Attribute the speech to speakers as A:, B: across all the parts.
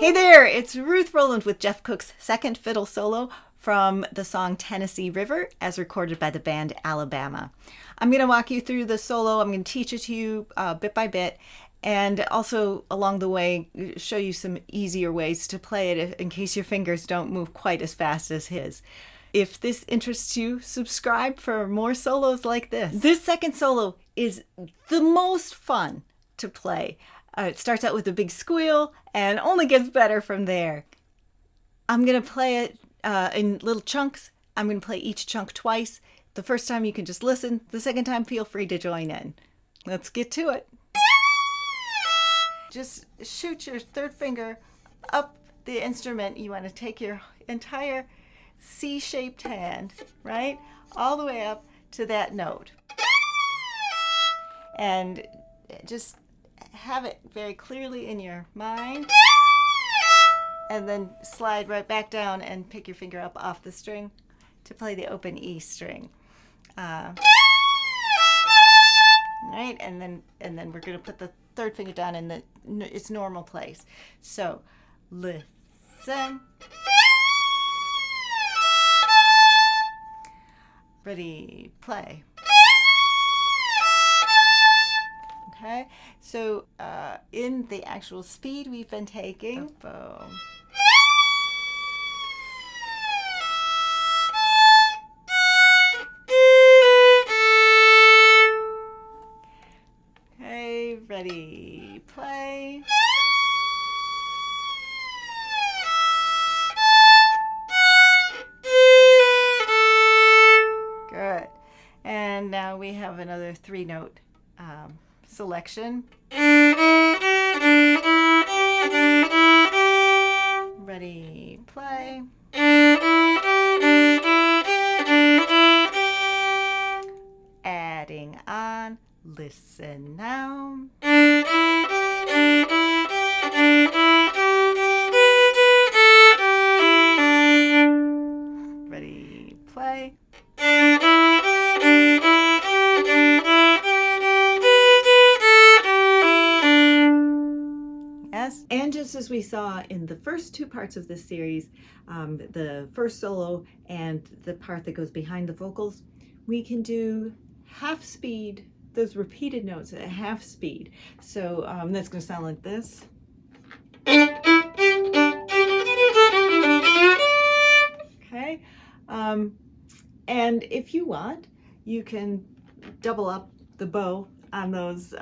A: Hey there, it's Ruth Roland with Jeff Cook's second fiddle solo from the song Tennessee River as recorded by the band Alabama. I'm going to walk you through the solo. I'm going to teach it to you bit by bit, and also along the way show you some easier ways to play it in case your fingers don't move quite as fast as his. If this interests you, subscribe for more solos like this. This second solo is the most fun to play. It starts out with a big squeal and only gets better from there. I'm going to play it in little chunks. I'm going to play each chunk twice. The first time you can just listen. The second time, feel free to join in. Let's get to it. Just shoot your third finger up the instrument. You want to take your entire C-shaped hand, right, all the way up to that note. And just have it very clearly in your mind, and then slide right back down and pick your finger up off the string to play the open E string. Right, and then we're going to put the third finger down in its normal place. So listen. Ready, play. Okay, so in the actual speed we've been taking, bow. Okay, ready, play. Good. And now we have another 3-note selection. Ready, play. Adding on, listen now. Ready, play. And just as we saw in the first two parts of this series, the first solo and the part that goes behind the vocals, we can do half speed, those repeated notes at half speed. So that's going to sound like this. Okay. And if you want, you can double up the bow on those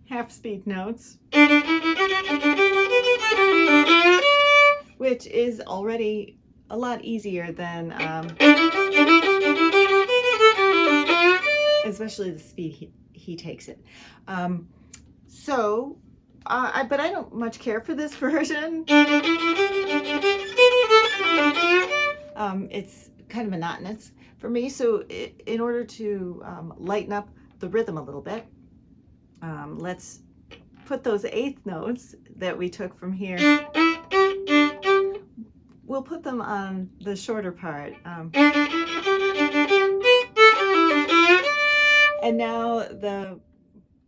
A: half speed notes, which is already a lot easier than, especially the speed he takes it. But I don't much care for this version. It's kind of monotonous for me, so in order to lighten up the rhythm a little bit, let's put those eighth notes that we took from here. We'll put them on the shorter part. And now the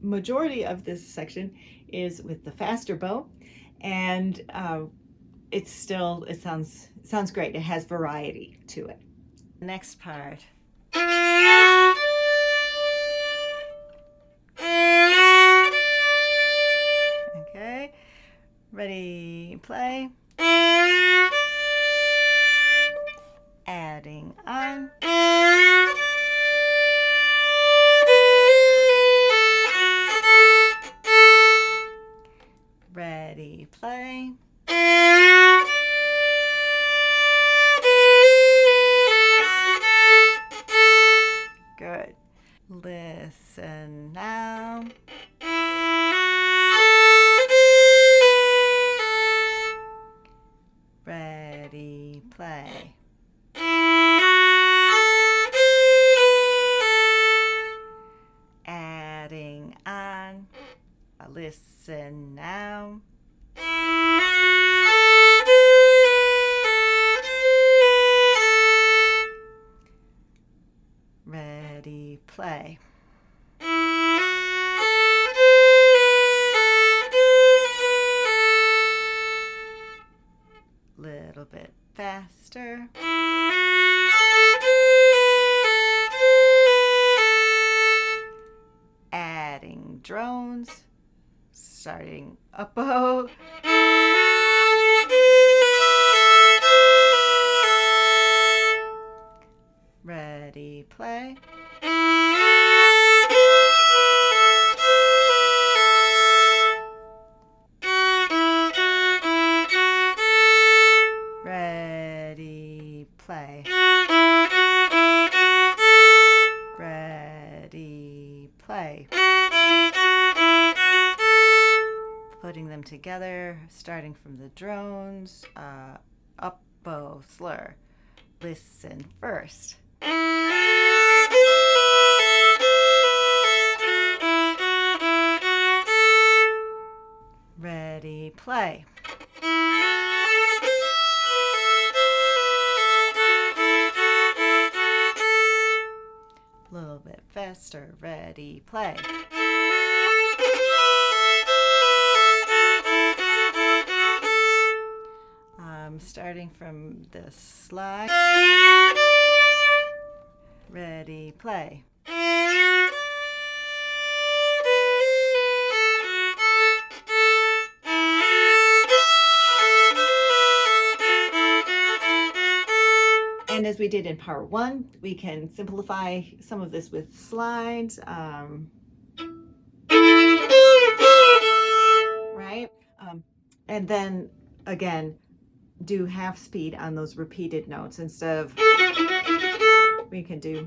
A: majority of this section is with the faster bow, and it sounds great. It has variety to it. Next part. Okay, ready, play. Adding on. Ready, play. Good. Listen now. Ready, play. Adding on. Listen now. Ready, play. faster. Adding drones, starting up bow. Ready, play. Ready, play. Ready, play. Putting them together, starting from the drones, up bow, slur. Listen first. Ready, play. A little bit faster. Ready, play. Starting from the slide. Ready, play. And as we did in part 1, we can simplify some of this with slides, right? And then again, do half speed on those repeated notes instead of, we can do,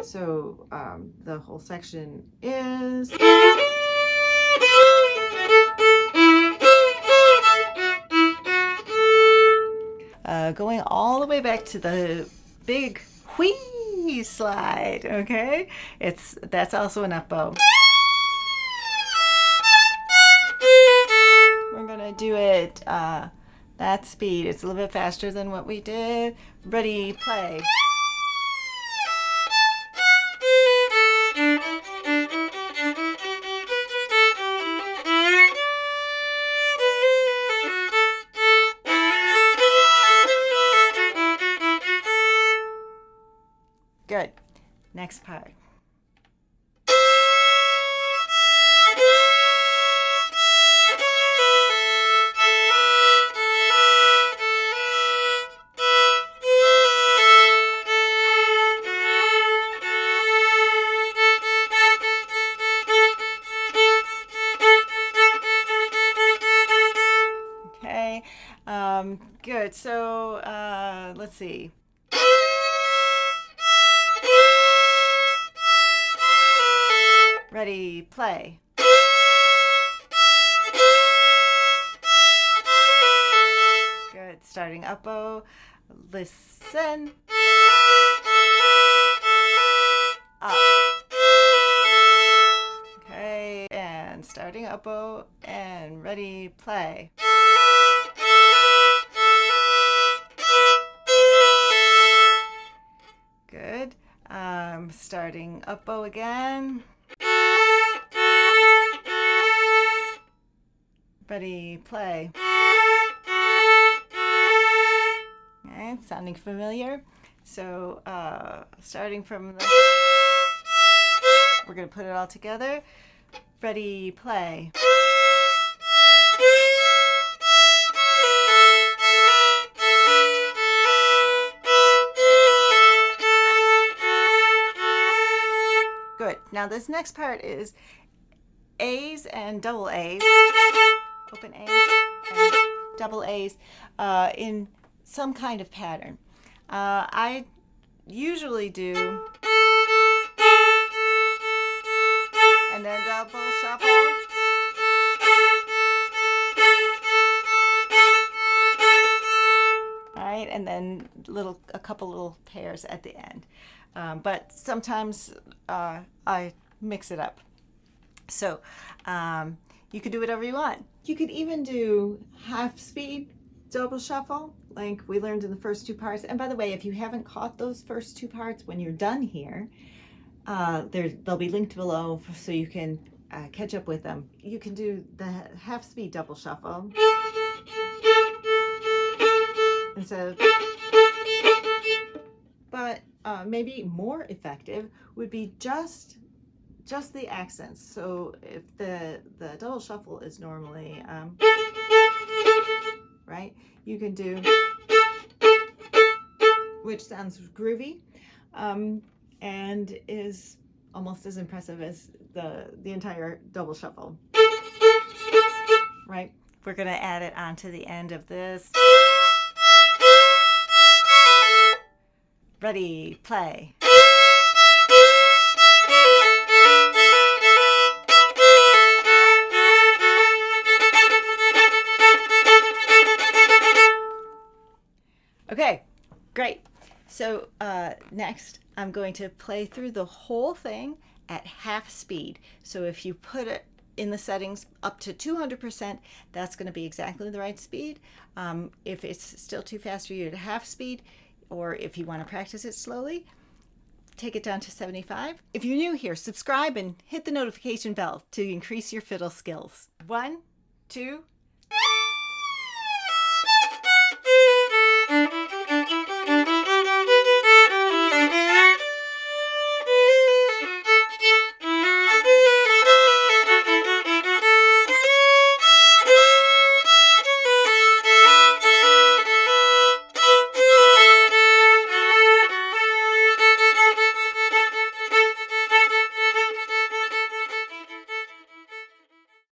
A: so the whole section is going all the way back to the big whee slide, okay? That's also an up bow. We're gonna do it that speed. It's a little bit faster than what we did. Ready, play. Good. Next part. Okay. Good. So let's see. Ready, play. Good. Starting up bow. Listen. Up. Okay. And starting up bow. And ready, play. Good. Starting up bow again. Ready, play. Okay, sounding familiar. So starting from the, we're going to put it all together. Ready, play. Good. Now this next part is A's and double A's. Open A's and double A's in some kind of pattern. I usually do, and then double shuffle, right, and then a couple little pairs at the end. But sometimes I mix it up. So you could do whatever you want. You could even do half speed double shuffle like we learned in the first 2 parts. And by the way, if you haven't caught those first 2 parts, when you're done here, they'll be linked below so you can catch up with them. You can do the half speed double shuffle. instead of. But maybe more effective would be just the accents. So if the double shuffle is normally right, you can do, which sounds groovy, and is almost as impressive as the entire double shuffle. Right? We're going to add it onto the end of this. Ready, play. Okay, great. So next, I'm going to play through the whole thing at half speed. So if you put it in the settings up to 200%, that's going to be exactly the right speed. If it's still too fast for you at half speed, or if you want to practice it slowly, take it down to 75. If you're new here, subscribe and hit the notification bell to increase your fiddle skills. 1, 2,